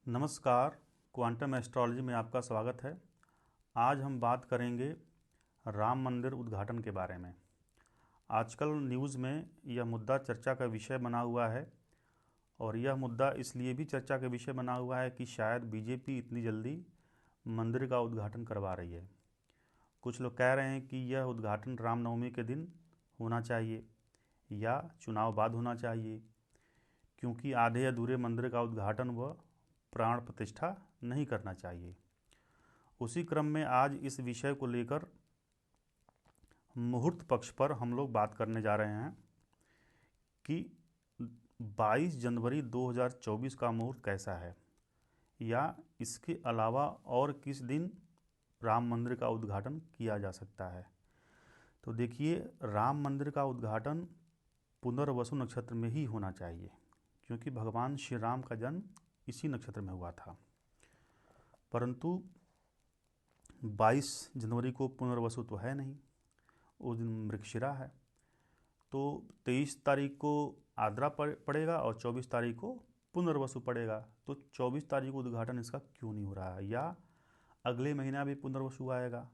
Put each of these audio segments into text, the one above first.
नमस्कार। Quantum astrology में आपका स्वागत है। आज हम बात करेंगे राम मंदिर उद्घाटन के बारे में। आजकल न्यूज़ में यह मुद्दा चर्चा का विषय बना हुआ है और यह मुद्दा इसलिए भी चर्चा का विषय बना हुआ है कि शायद बीजेपी इतनी जल्दी मंदिर का उद्घाटन करवा रही है। कुछ लोग कह रहे हैं कि यह उद्घाटन रामनवमी के दिन होना चाहिए या चुनाव बाद होना चाहिए, क्योंकि आधे अधूरे मंदिर का उद्घाटन व प्राण प्रतिष्ठा नहीं करना चाहिए। उसी क्रम में आज इस विषय को लेकर मुहूर्त पक्ष पर हम लोग बात करने जा रहे हैं कि 22 जनवरी 2024 का मुहूर्त कैसा है, या इसके अलावा और किस दिन राम मंदिर का उद्घाटन किया जा सकता है। तो देखिए, राम मंदिर का उद्घाटन पुनर्वसु नक्षत्र में ही होना चाहिए, क्योंकि भगवान श्री राम का जन्म इसी नक्षत्र में हुआ था। परंतु 22 जनवरी को पुनर्वसु तो है नहीं, उस दिन मृगशिरा है। तो 23 तारीख को आद्रा पड़ेगा और 24 तारीख को पुनर्वसु पड़ेगा। तो 24 तारीख को उद्घाटन इसका क्यों नहीं हो रहा है? या अगले महीना भी पुनर्वसु आएगा,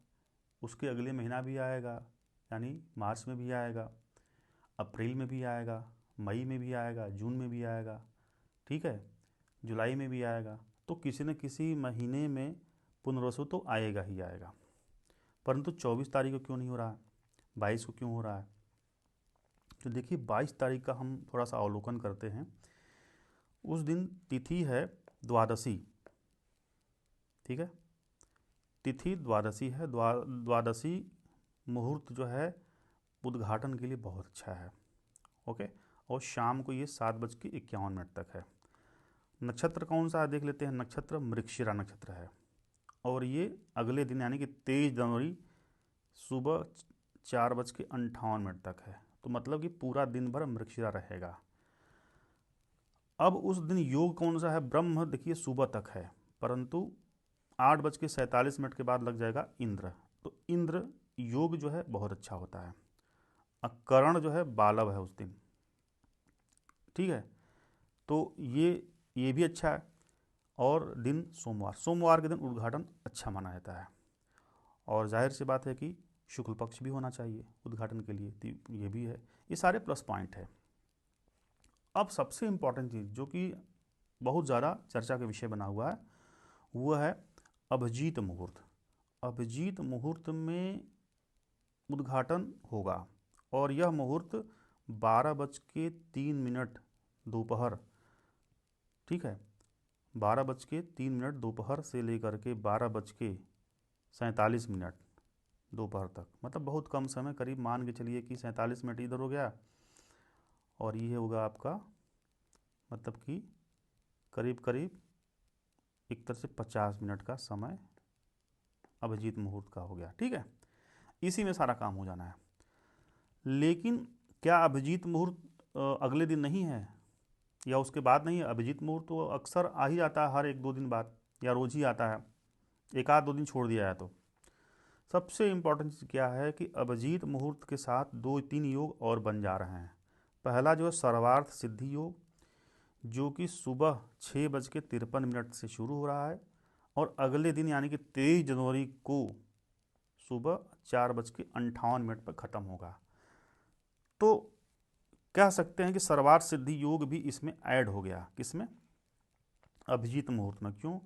उसके अगले महीना भी आएगा, यानी मार्च में भी आएगा, अप्रैल में भी आएगा, मई में भी आएगा, जून में भी आएगा, ठीक है, जुलाई में भी आएगा। तो किसी न किसी महीने में पुनर्वसु तो आएगा ही आएगा। परंतु 24 तारीख को क्यों नहीं हो रहा है, 22 को क्यों हो रहा है? तो देखिए, 22 तारीख का हम थोड़ा सा अवलोकन करते हैं। उस दिन तिथि है द्वादशी, ठीक है, तिथि द्वादशी है। द्वादशी मुहूर्त जो है उद्घाटन के लिए बहुत अच्छा है, ओके। और शाम को ये 7:51 तक है। नक्षत्र कौन सा है देख लेते हैं। नक्षत्र मृगशिरा नक्षत्र है और ये अगले दिन यानी कि 23 जनवरी सुबह 4:58 तक है। तो मतलब कि पूरा दिन भर मृगशिरा रहेगा। अब उस दिन योग कौन सा है? ब्रह्म देखिए सुबह तक है, परंतु 8:47 के बाद लग जाएगा इंद्र। तो इंद्र योग जो है बहुत अच्छा होता है। करण जो है बालव है उस दिन, ठीक है। तो ये भी अच्छा है। और दिन सोमवार के दिन उद्घाटन अच्छा माना जाता है। और जाहिर सी बात है कि शुक्ल पक्ष भी होना चाहिए उद्घाटन के लिए, तो ये भी है। ये सारे प्लस पॉइंट है। अब सबसे इम्पॉर्टेंट चीज़ जो कि बहुत ज़्यादा चर्चा का विषय बना हुआ है वो है अभिजीत मुहूर्त। अभिजीत मुहूर्त में उद्घाटन होगा और यह मुहूर्त 12:03 दोपहर, ठीक है, 12:03 दोपहर से लेकर के 12:47 दोपहर तक, मतलब बहुत कम समय, करीब मान के चलिए कि 47 मिनट इधर हो गया और ये होगा आपका, मतलब कि करीब करीब एक तरह से 50 मिनट का समय अभिजीत मुहूर्त का हो गया, ठीक है। इसी में सारा काम हो जाना है। लेकिन क्या अभिजीत मुहूर्त अगले दिन नहीं है या उसके बाद नहीं है? अभिजीत मुहूर्त तो अक्सर आ ही जाता है, हर 1-2 दिन बाद या रोज ही आता है, एक आध 2 दिन छोड़ दिया है। तो सबसे इम्पोर्टेंट चीज़ क्या है कि अभिजीत मुहूर्त के साथ 2-3 योग और बन जा रहे हैं। पहला जो है सर्वार्थ सिद्धि योग, जो कि सुबह 6:53 से शुरू हो रहा है और अगले दिन यानी कि 23 जनवरी को सुबह 4:58 पर ख़त्म होगा। तो कह सकते हैं कि सर्वार्थ सिद्धि योग भी इसमें ऐड हो गया। किसमें? अभिजीत मुहूर्त में। क्यों?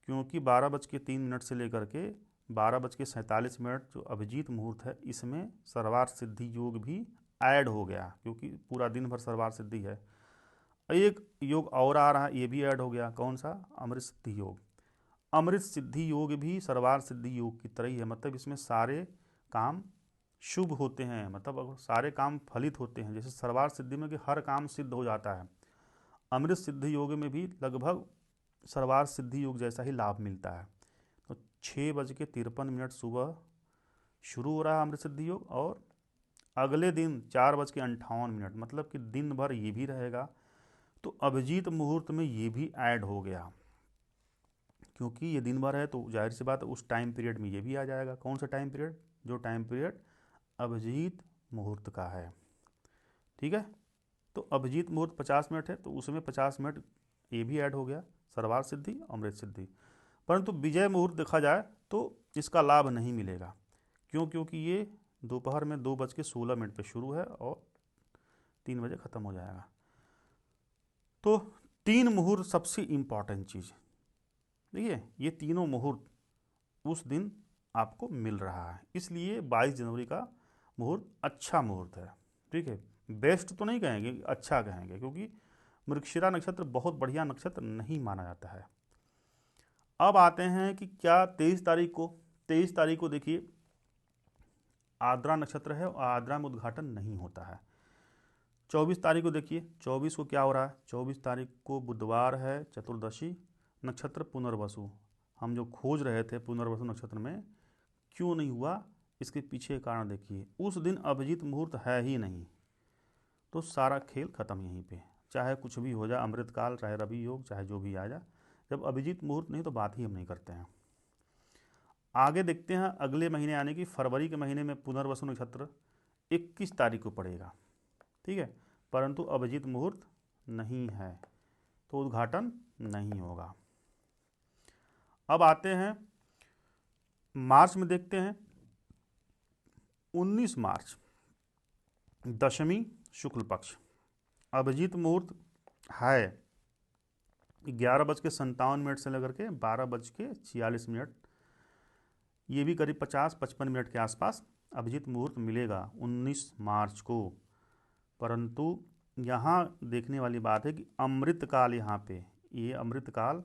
क्योंकि 12:03 से लेकर के 12:47 जो अभिजीत मुहूर्त है, इसमें सर्वार्थ सिद्धि योग भी ऐड हो गया, क्योंकि पूरा दिन भर सर्वार्थ सिद्धि है। एक योग और आ रहा है, ये भी ऐड हो गया। कौन सा? अमृत सिद्धि योग। अमृत सिद्धि योग भी सर्वार्थ सिद्धि योग की तरह ही है, मतलब इसमें सारे काम शुभ होते हैं, मतलब अगर सारे काम फलित होते हैं। जैसे सर्वार्थ सिद्धि में कि हर काम सिद्ध हो जाता है, अमृत सिद्धि योग में भी लगभग सर्वार्थ सिद्धि योग जैसा ही लाभ मिलता है। तो 6:53 सुबह शुरू हो रहा है अमृत सिद्धि योग और अगले दिन 4:58, मतलब कि दिन भर ये भी रहेगा। तो अभिजीत मुहूर्त में ये भी ऐड हो गया, क्योंकि ये दिन भर है तो जाहिर सी बात है उस टाइम पीरियड में ये भी आ जाएगा। कौन सा टाइम पीरियड? जो टाइम पीरियड अभिजीत मुहूर्त का है, ठीक है। तो अभिजीत मुहूर्त 50 मिनट है तो उसमें 50 मिनट ये भी ऐड हो गया, सर्वार्थ सिद्धि, अमृत सिद्धि। परंतु विजय मुहूर्त देखा जाए तो इसका लाभ नहीं मिलेगा। क्यों? क्योंकि ये दोपहर में 2:16 पे शुरू है और 3 बजे ख़त्म हो जाएगा। तो 3 मुहूर्त सबसे इम्पॉर्टेंट चीज़, देखिए ये तीनों मुहूर्त उस दिन आपको मिल रहा है, इसलिए 22 जनवरी का मुहूर्त अच्छा मुहूर्त है। ठीक है, बेस्ट तो नहीं कहेंगे, अच्छा कहेंगे, क्योंकि मृगशिरा नक्षत्र बहुत बढ़िया नक्षत्र नहीं माना जाता है। अब आते हैं कि क्या 23 तारीख को देखिए आर्द्रा नक्षत्र है और आर्द्रा में उद्घाटन नहीं होता है। 24 तारीख को देखिए, 24 को क्या हो रहा है, 24 तारीख को बुधवार है, चतुर्दशी नक्षत्र पुनर्वसु। हम जो खोज रहे थे पुनर्वसु नक्षत्र में क्यों नहीं हुआ, इसके पीछे कारण देखिए, उस दिन अभिजीत मुहूर्त है ही नहीं, तो सारा खेल खत्म यहीं पे। चाहे कुछ भी हो जाए, अमृतकाल, चाहे रवि योग, चाहे जो भी आ जाए, जब अभिजीत मुहूर्त नहीं तो बात ही हम नहीं करते हैं। आगे देखते हैं, अगले महीने यानी कि फरवरी के महीने में पुनर्वसु नक्षत्र 21 तारीख को पड़ेगा। ठीक है, परंतु अभिजीत मुहूर्त नहीं है, तो उद्घाटन नहीं होगा। अब आते हैं मार्च में, देखते हैं 19 मार्च दशमी शुक्ल पक्ष, अभिजीत मुहूर्त है 11:57 से लेकर के 12:46, ये भी करीब 50-55 मिनट के आसपास अभिजीत मुहूर्त मिलेगा 19 मार्च को। परंतु यहाँ देखने वाली बात है कि अमृतकाल, यहाँ पे ये अमृतकाल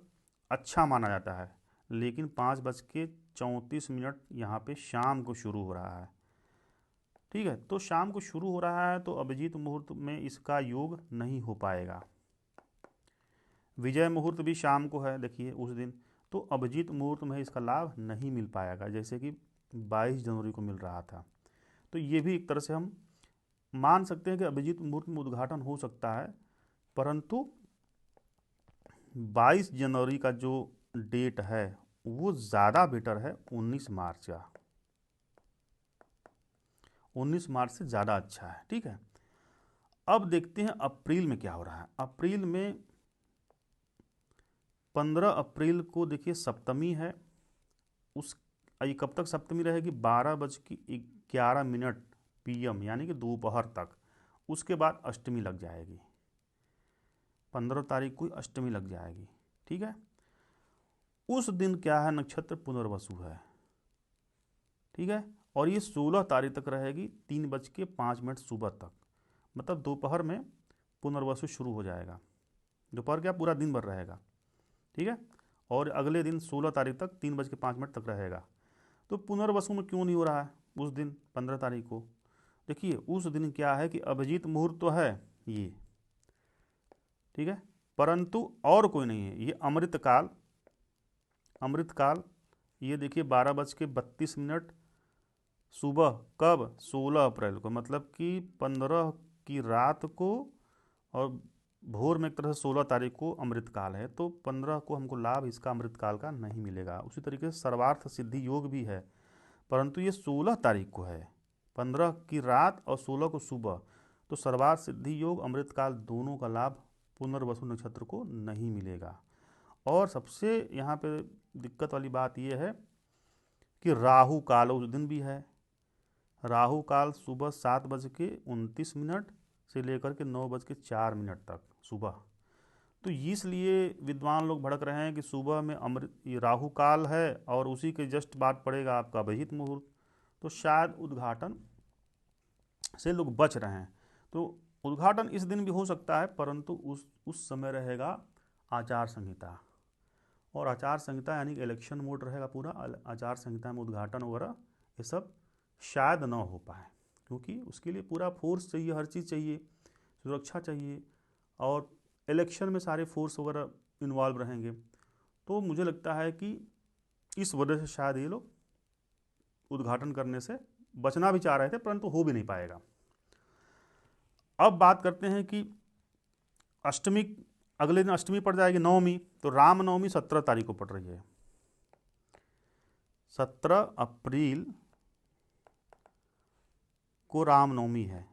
अच्छा माना जाता है, लेकिन 5:34 यहाँ पे शाम को शुरू हो रहा है। ठीक है, तो शाम को शुरू हो रहा है तो अभिजीत मुहूर्त में इसका योग नहीं हो पाएगा। विजय मुहूर्त भी शाम को है देखिए उस दिन, तो अभिजीत मुहूर्त में इसका लाभ नहीं मिल पाएगा, जैसे कि 22 जनवरी को मिल रहा था। तो ये भी एक तरह से हम मान सकते हैं कि अभिजीत मुहूर्त में उद्घाटन हो सकता है, परंतु 22 जनवरी का जो डेट है वो ज़्यादा बेटर है 19 मार्च का। 19 मार्च से ज़्यादा अच्छा है। ठीक है, अब देखते हैं अप्रैल में क्या हो रहा है। अप्रैल में 15 अप्रैल को देखिए सप्तमी है, उस ये कब तक सप्तमी रहेगी, 12:11 PM यानी कि दोपहर तक। उसके बाद अष्टमी लग जाएगी, 15 तारीख को अष्टमी लग जाएगी। ठीक है, उस दिन क्या है, नक्षत्र पुनर्वसु है। ठीक है, और ये 16 तारीख तक रहेगी 3:05 सुबह तक, मतलब दोपहर में पुनर्वसु शुरू हो जाएगा। दोपहर क्या, पूरा दिन भर रहेगा। ठीक है, और अगले दिन 16 तारीख तक 3:05 तक रहेगा। तो पुनर्वसु में क्यों नहीं हो रहा है उस दिन 15 तारीख को? देखिए उस दिन क्या है कि अभिजीत मुहूर्त तो है ये, ठीक है, परंतु और कोई नहीं है, ये अमृतकाल। अमृतकाल ये देखिए 12:32 सुबह, कब, 16 अप्रैल को, मतलब कि 15 की रात को और भोर में एक तरह से 16 तारीख को अमृतकाल है, तो 15 को हमको लाभ इसका अमृतकाल का नहीं मिलेगा। उसी तरीके से सर्वार्थ सिद्धि योग भी है, परंतु ये 16 तारीख को है, 15 की रात और 16 को सुबह, तो सर्वार्थ सिद्धि योग अमृतकाल दोनों का लाभ पुनर्वसु नक्षत्र को नहीं मिलेगा। और सबसे यहाँ पे दिक्कत वाली बात यह है कि राहु काल उस दिन भी है। राहु काल सुबह 7:29 से लेकर के 9:04 तक सुबह। तो इसलिए विद्वान लोग भड़क रहे हैं कि सुबह में ये राहु काल है और उसी के जस्ट बाद पड़ेगा आपका अभिजीत मुहूर्त, तो शायद उद्घाटन से लोग बच रहे हैं। तो उद्घाटन इस दिन भी हो सकता है, परंतु उस समय रहेगा आचार संहिता, और आचार संहिता यानी कि इलेक्शन मोड रहेगा पूरा। आचार संहिता में उद्घाटन वगैरह ये सब शायद ना हो पाए, क्योंकि उसके लिए पूरा फोर्स चाहिए, हर चीज़ चाहिए, सुरक्षा चाहिए, और इलेक्शन में सारे फोर्स वगैरह इन्वॉल्व रहेंगे। तो मुझे लगता है कि इस वजह से शायद ये लोग उद्घाटन करने से बचना भी चाह रहे थे, परंतु हो भी नहीं पाएगा। अब बात करते हैं कि अष्टमी, अगले दिन अष्टमी पड़ जाएगी, नवमी, तो रामनवमी 17 तारीख को पड़ रही है। 17 अप्रैल को रामनवमी है,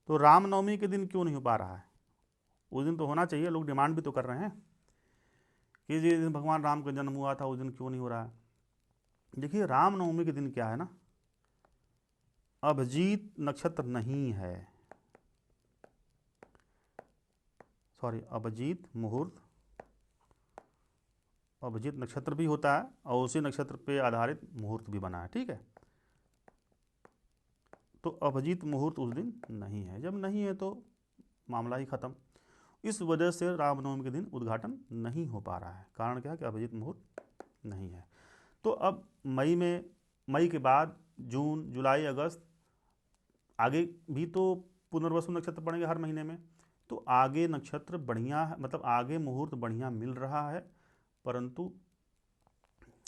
तो रामनवमी के दिन क्यों नहीं हो पा रहा है? उस दिन तो होना चाहिए, लोग डिमांड भी तो कर रहे हैं कि जिस दिन भगवान राम का जन्म हुआ था उस दिन क्यों नहीं हो रहा है। देखिए रामनवमी के दिन क्या है ना, अभिजीत नक्षत्र नहीं है, सॉरी अभिजीत मुहूर्त, अभिजीत नक्षत्र भी होता है और उसी नक्षत्र पे आधारित मुहूर्त भी बना है, ठीक है। तो अभिजीत मुहूर्त उस दिन नहीं है, जब नहीं है तो मामला ही खत्म। इस वजह से रामनवमी के दिन उद्घाटन नहीं हो पा रहा है। कारण क्या है कि अभिजीत मुहूर्त नहीं है। तो अब मई के बाद जून जुलाई अगस्त आगे भी तो पुनर्वसु नक्षत्र पड़ेंगे हर महीने में, तो आगे नक्षत्र बढ़िया है, मतलब आगे मुहूर्त बढ़िया मिल रहा है। परंतु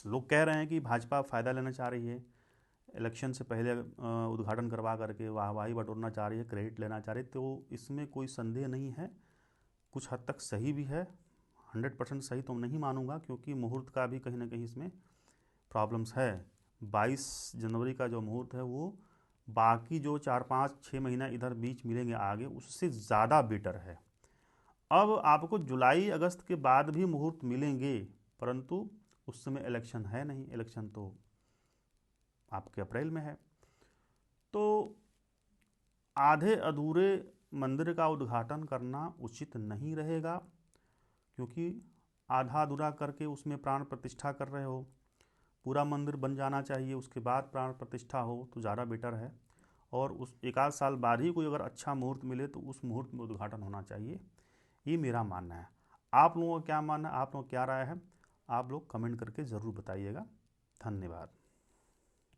लोग कह रहे हैं कि भाजपा फ़ायदा लेना चाह रही है, इलेक्शन से पहले उद्घाटन करवा करके वाहवाही बटोरना चाह रही है, क्रेडिट लेना चाह रही है। तो इसमें कोई संदेह नहीं है, कुछ हद तक सही भी है, 100% सही तो नहीं मानूंगा, क्योंकि मुहूर्त का भी कहीं ना कहीं इसमें प्रॉब्लम्स है। 22 जनवरी का जो मुहूर्त है वो बाकी जो 4-5-6 महीना इधर बीच मिलेंगे आगे उससे ज़्यादा बेटर है। अब आपको जुलाई अगस्त के बाद भी मुहूर्त मिलेंगे, परंतु उस समय इलेक्शन है नहीं, इलेक्शन तो आपके अप्रैल में है। तो आधे अधूरे मंदिर का उद्घाटन करना उचित नहीं रहेगा, क्योंकि आधा अधूरा करके उसमें प्राण प्रतिष्ठा कर रहे हो। पूरा मंदिर बन जाना चाहिए, उसके बाद प्राण प्रतिष्ठा हो तो ज़्यादा बेटर है। और उस 1 आध साल बाद ही कोई अगर अच्छा मुहूर्त मिले तो उस मुहूर्त में उद्घाटन होना चाहिए, ये मेरा मानना है। आप लोगों का क्या मानना है, आप लोगों का क्या राय है, आप लोग कमेंट करके ज़रूर बताइएगा। धन्यवाद।